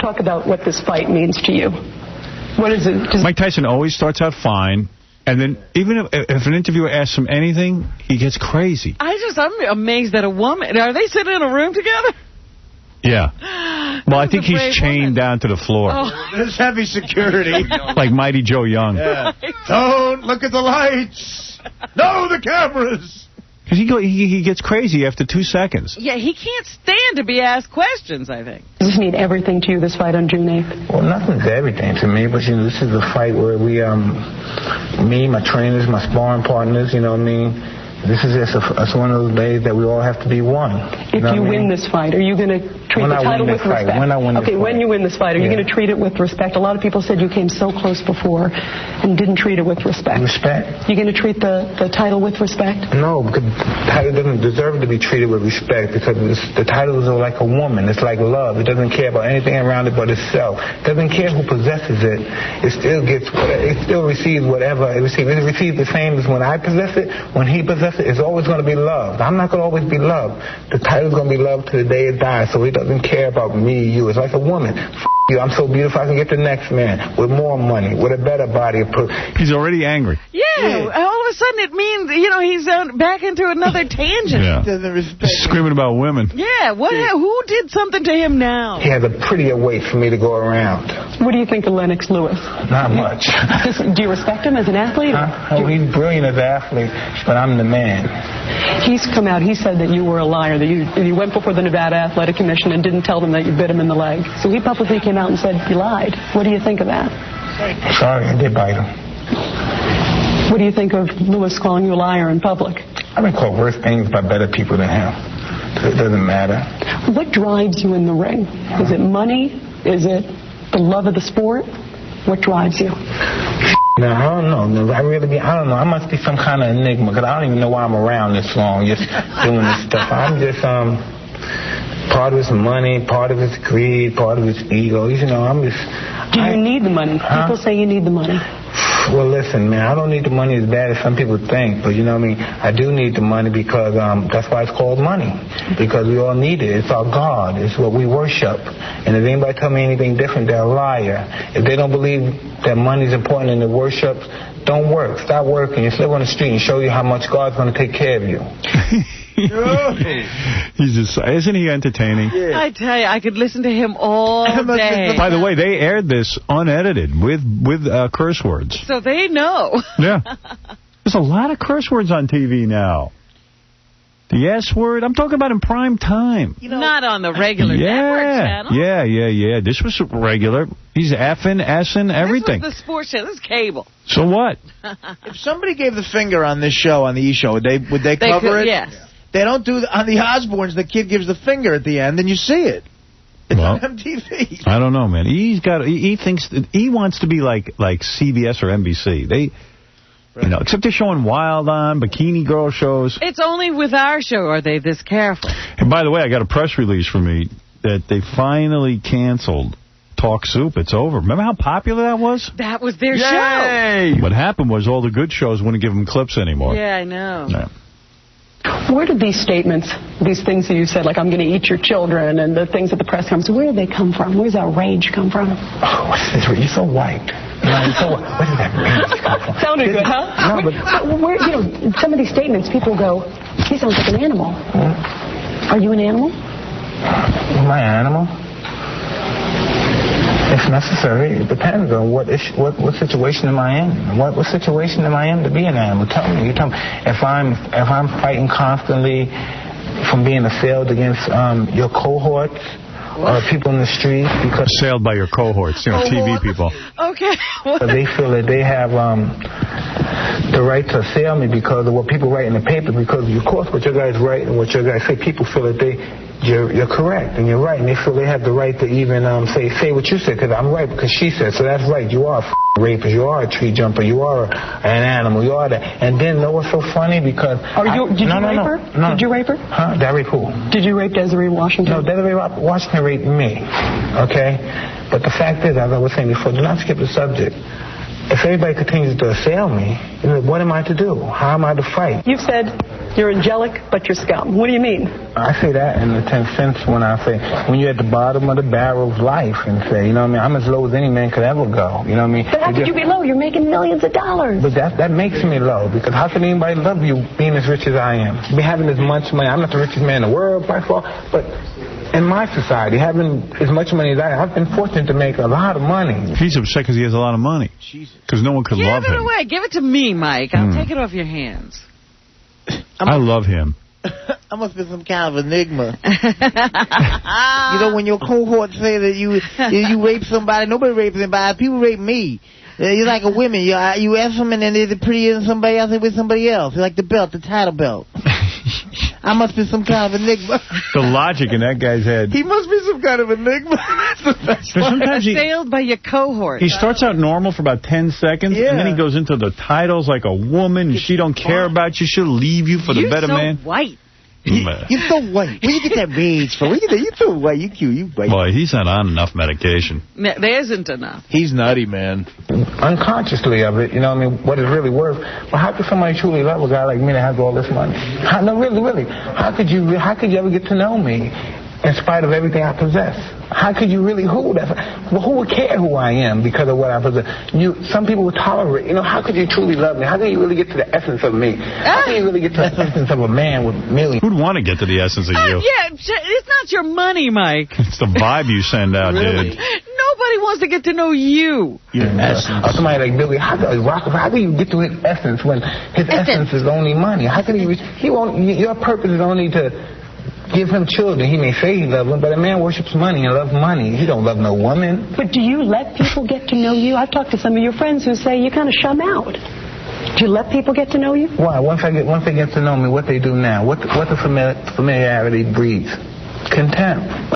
talk about what this fight means to you. What is it? Mike Tyson always starts out fine, and then even if an interviewer asks him anything, he gets crazy. I'm amazed that a woman... Are they sitting in a room together? Yeah. Well, I think he's chained down to the floor. Oh. There's heavy security. Like Mighty Joe Young. Yeah. Don't look at the lights. No, the cameras. Because he gets crazy after 2 seconds. Yeah, he can't stand to be asked questions, I think. Does this mean everything to you, this fight on June 8th? Well, nothing's everything to me, but, this is a fight where we, me, my trainers, my sparring partners, you know what I mean? This is just it's one of those days that we all have to be one. If you win this fight, are you going to treat the title with respect? When I win this fight. Okay, when you win this fight, are you going to treat it with respect? A lot of people said you came so close before and didn't treat it with respect. Respect? You going to treat the title with respect? No, because the title doesn't deserve to be treated with respect because the titles are like a woman. It's like love. It doesn't care about anything around it but itself. It doesn't care who possesses it. It still receives whatever it receives. It receives the same as when I possess it, when he possesses it. It's always going to be loved. I'm not going to always be loved. The title's going to be loved to the day it dies, so it doesn't care about me, you. It's like a woman. You, I'm so beautiful, I can get the next man with more money, with a better body. He's already angry. Yeah, all of a sudden it means, he's back into another tangent. Yeah. Screaming about women. Yeah, who did something to him now? He has a prettier weight for me to go around. What do you think of Lennox Lewis? Not much. Do you respect him as an athlete? Oh, he's brilliant as an athlete, but I'm the man. He's come out, he said that you were a liar, that you went before the Nevada Athletic Commission and didn't tell them that you bit him in the leg. So he publicly came out and said you lied. What do you think of that? Sorry, I did bite him. What do you think of Lewis calling you a liar in public? I've been called worse things by better people than him. So it doesn't matter. What drives you in the ring? Is it money? Is it the love of the sport? What drives you? No, I don't know. I don't know. I must be some kind of enigma because I don't even know why I'm around this long just doing this stuff. I'm just, part of it's money, part of it's greed, part of it's ego. I'm just... Do you need the money? People say you need the money. Well, listen, man, I don't need the money as bad as some people think, but I do need the money because that's why it's called money, because we all need it. It's our God. It's what we worship. And if anybody tell me anything different, they're a liar. If they don't believe that money's important in the worship, don't work. Stop working. You live on the street and show you how much God's going to take care of you. Isn't he entertaining? Yeah. I tell you, I could listen to him all day. By the way, they aired this unedited with curse words. So they know. Yeah. There's a lot of curse words on TV now. The S word, I'm talking about in prime time. Not on the regular network channel. Yeah. This was regular. He's effing, S-ing, everything. This was the sports channel. This is cable. So what? If somebody gave the finger on this show, on the E! Show, would they cover it? Yes. They don't do on the Osbournes. The kid gives the finger at the end, and you see it. It's on MTV. I don't know, man. He thinks that he wants to be like CBS or NBC. Except they're showing Wild on, Bikini Girl shows. It's only with our show are they this careful. And by the way, I got a press release from me that they finally canceled Talk Soup. It's over. Remember how popular that was? That was their show. What happened was all the good shows wouldn't give them clips anymore. Yeah, I know. Yeah. Where did these statements, these things that you said, like I'm going to eat your children, and the things at the press conference, where did they come from? Where does that rage come from? Oh, what's this? You're so white. Where did that rage come from? Sounded good, huh? No, but where, some of these statements, people go, he sounds like an animal. Are you an animal? Am I an animal? If necessary, it depends on what situation am I in. What situation am I in to be an animal? Tell me. You tell me. If I'm fighting constantly from being assailed against your cohorts or people in the street because assailed by your cohorts, TV people. Okay. They feel that they have the right to assail me because of what people write in the paper. Because of course, what your guys write and what your guys say, people feel that you're correct and you're right, and they feel they have the right to even say what you said because I'm right because she said so. That's right. You are a rapist. You are a tree jumper. You are an animal. You are that. And then know what's so funny because did you rape her? No. Did you rape her? Huh? Did I rape who? Did you rape Desiree Washington? No, Desiree Washington raped me. Okay, but the fact is, as I was saying before, do not skip the subject. If everybody continues to assail me, what am I to do? How am I to fight? You've said You're angelic, but you're scum. What do you mean? I say that in the sense when I say, when you're at the bottom of the barrel of life and say, you know what I mean, I'm as low as any man could ever go. You know what I mean? But how could you be low? You're making millions of dollars. But that makes me low, because how can anybody love you being as rich as I am? Be having as much money. I'm not the richest man in the world by far, but in my society, having as much money as I have, I've been fortunate to make a lot of money. He's upset because he has a lot of money. Because no one could love him. Give it away. Give it to me, Mike. I'll take it off your hands. I love him. I must be some kind of enigma. You know, when your cohorts say that you rape somebody, nobody rapes anybody. People rape me. You're like a woman. You ask them and then they're prettier than somebody else, they're with somebody else. You're like the belt, the title belt. I must be some kind of enigma. The logic in that guy's head. He must be some kind of enigma. That's the best part. Sometimes Assailed by your cohort. He starts out normal for about 10 seconds, and then he goes into the titles like a woman. She don't care about you. She'll leave you for the better man. You're so white. You're so white. Where you get that rage from? You're so white. You cute. You white. Boy, he's not on enough medication. There isn't enough. He's nutty, man. Unconsciously of it, you know what I mean, what it's really worth. But how could somebody truly love a guy like me that has all this money? No, really. How could you ever get to know me in spite of everything I possess? How could you really, who would care who I am because of what I possess? Some people would tolerate, you know, how could you truly love me? How can you really get to the essence of me? How can you really get to the essence of a man with millions? Who'd want to get to the essence of you? Yeah, it's not your money, Mike. It's the vibe you send out, really? dude. Nobody wants to get to know you. Your essence. Somebody like Billy, how can you get to his essence when his essence is only money? How can your purpose is only to give him children. He may say he loves them, but a man worships money and loves money. He don't love no woman. But do you let people get to know you? I've talked to some of your friends who say you kind of shun out. Do you let people get to know you? Why? Once they get to know me, what they do now, what the familiarity breeds? Contempt.